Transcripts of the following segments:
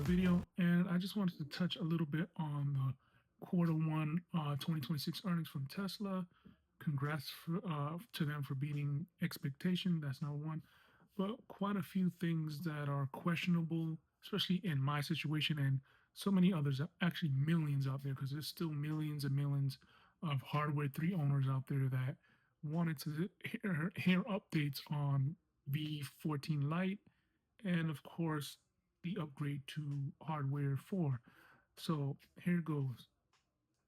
video, and I just wanted to touch a little bit on the quarter one 2026 earnings from Tesla. Congrats to them for beating expectation. That's number one. But quite a few things that are questionable, especially in my situation and so many others, actually millions out there, because there's still millions and millions of hardware 3 owners out there that wanted to hear updates on v14 Lite and of course the upgrade to hardware 4. So here goes.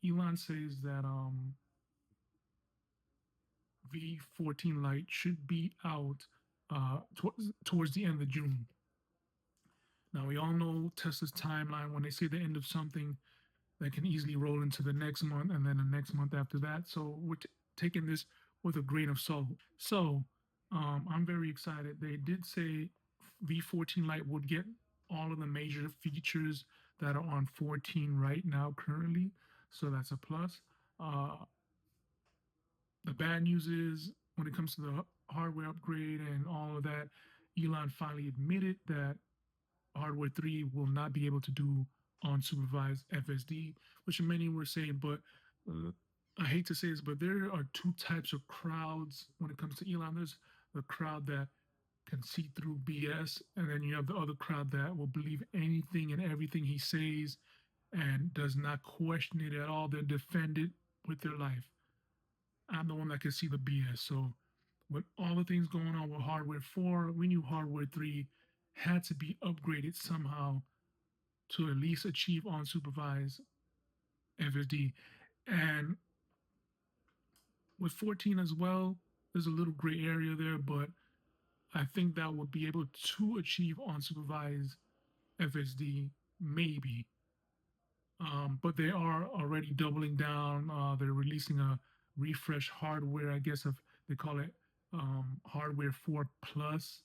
Elon says that v14 Lite should be out towards the end of June. Now we all know Tesla's timeline. When they say the end of something, that can easily roll into the next month and then the next month after that. So we're taking this with a grain of salt. So I'm very excited. They did say V14 Lite would get all of the major features that are on 14 right now currently. So that's a plus. Uh, the bad news is when it comes to the hardware upgrade and all of that, Elon finally admitted that hardware 3 will not be able to do unsupervised FSD, which many were saying, but uh, I hate to say this, but there are two types of crowds when it comes to Elon. There's the crowd that can see through BS, and then you have the other crowd that will believe anything and everything he says and does not question it at all. They defend it with their life. I'm the one that can see the BS. So, with all the things going on with hardware 4, we knew hardware 3 had to be upgraded somehow to at least achieve unsupervised FSD. And with 14 as well, there's a little gray area there, but I think that would be able to achieve unsupervised FSD, maybe. But they are already doubling down. They're releasing a refresh hardware, I guess, if they call it hardware 4 plus,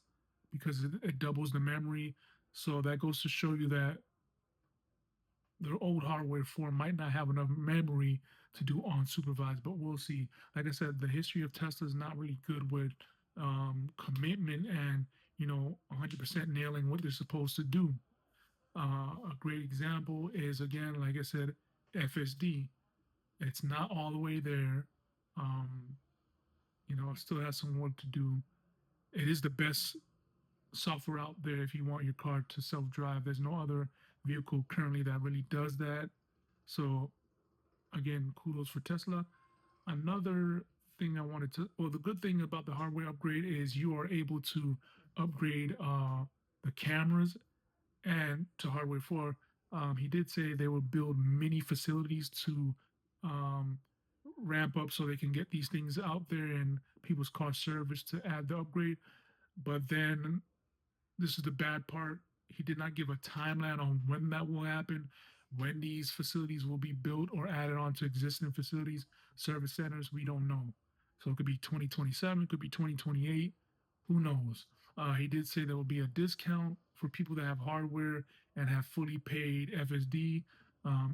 because it doubles the memory. So that goes to show you that their old hardware 4 might not have enough memory to do unsupervised, but we'll see. Like I said, the history of Tesla is not really good with commitment and 100% nailing what they're supposed to do. A great example is, again, like I said, FSD. It's not all the way there. Um, it still has some work to do. It is the best software out there if you want your car to self-drive. There's no other vehicle currently that really does that. So again, kudos for Tesla. Another thing I wanted to, well, the good thing about the hardware upgrade is you are able to upgrade the cameras and to hardware 4. He did say they will build mini facilities to um, ramp up so they can get these things out there in people's car service to add the upgrade. But then this is the bad part. He did not give a timeline on when that will happen, when these facilities will be built or added on to existing facilities, service centers. We don't know. So it could be 2027, it could be 2028. Who knows? He did say there will be a discount for people that have hardware and have fully paid FSD.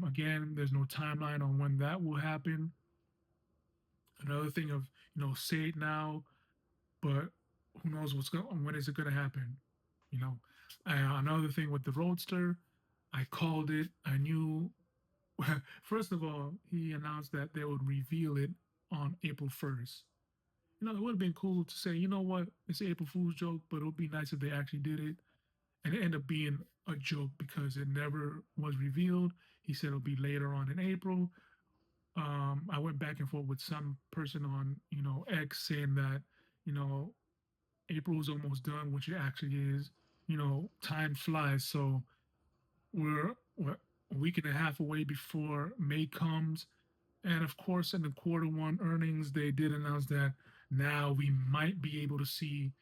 Again, there's no timeline on when that will happen. Another thing of, say it now, but who knows when is it going to happen? You know, Another thing with the Roadster, I called it. I knew. First of all, he announced that they would reveal it on April 1st. It would have been cool to say, you know what, it's an April Fool's joke, but it would be nice if they actually did it. And it ended up being a joke because it never was revealed. He said it'll be later on in April. I went back and forth with some person on, X saying that, you know, April is almost done, which it actually is. Time flies. So we're a week and a half away before May comes. And of course, in the quarter one earnings, they did announce that now we might be able to see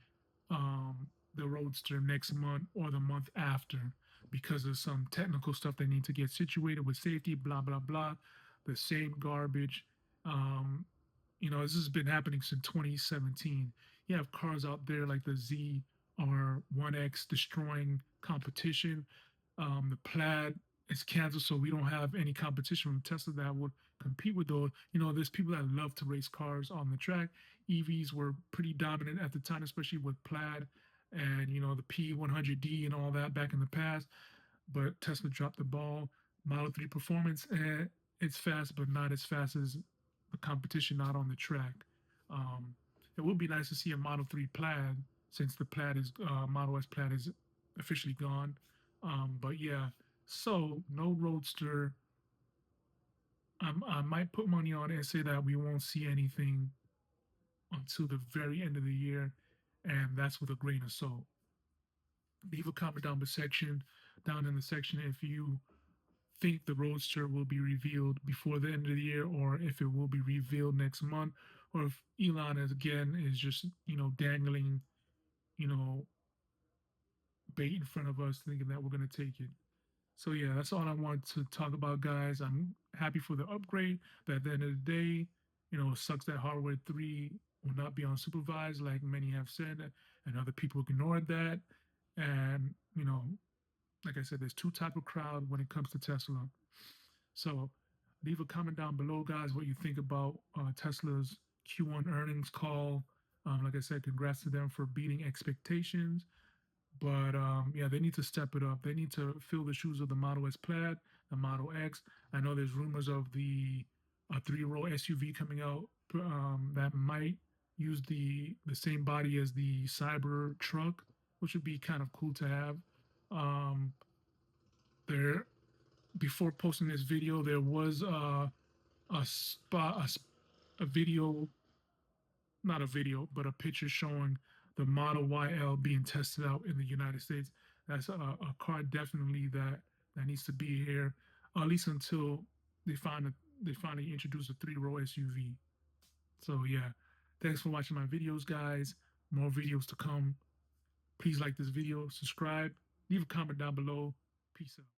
the Roadster next month or the month after because of some technical stuff they need to get situated with safety, blah, blah, blah. The same garbage. This has been happening since 2017. You have cars out there like the Z or 1X destroying competition. The Plaid is canceled, so we don't have any competition from Tesla that would compete with those. There's people that love to race cars on the track. EVs were pretty dominant at the time, especially with Plaid and the P100D and all that back in the past. but Tesla dropped the ball. Model 3 performance, it's fast, but not as fast as the competition not on the track. Um, it would be nice to see a Model 3 Plaid since the Plaid is Model S Plaid is officially gone. But yeah, so no Roadster. I might put money on it and say that we won't see anything until the very end of the year, and that's with a grain of salt. Leave a comment down in the section if you think the Roadster will be revealed before the end of the year, or if it will be revealed next month, or if Elon is again is just dangling you know bait in front of us, thinking that we're gonna take it. So yeah, that's all I want to talk about, guys. I'm happy for the upgrade, but at the end of the day, it sucks that hardware 3 will not be unsupervised, like many have said, and other people ignored that. And like I said, there's two type of crowd when it comes to Tesla. So leave a comment down below, guys, what you think about Tesla's Q1 earnings call. Like I said, congrats to them for beating expectations. But yeah, they need to step it up. They need to fill the shoes of the Model S Plaid, the Model X. I know there's rumors of the three-row SUV coming out that might use the same body as the Cyber truck, which would be kind of cool to have. Um, there Before posting this video, there was a video, not a video, but a picture showing the Model YL being tested out in the United States. That's a car definitely that needs to be here, at least until they finally introduce a three-row SUV. So yeah, thanks for watching my videos, guys. More videos to come. Please like this video, subscribe, leave a comment down below. Peace out.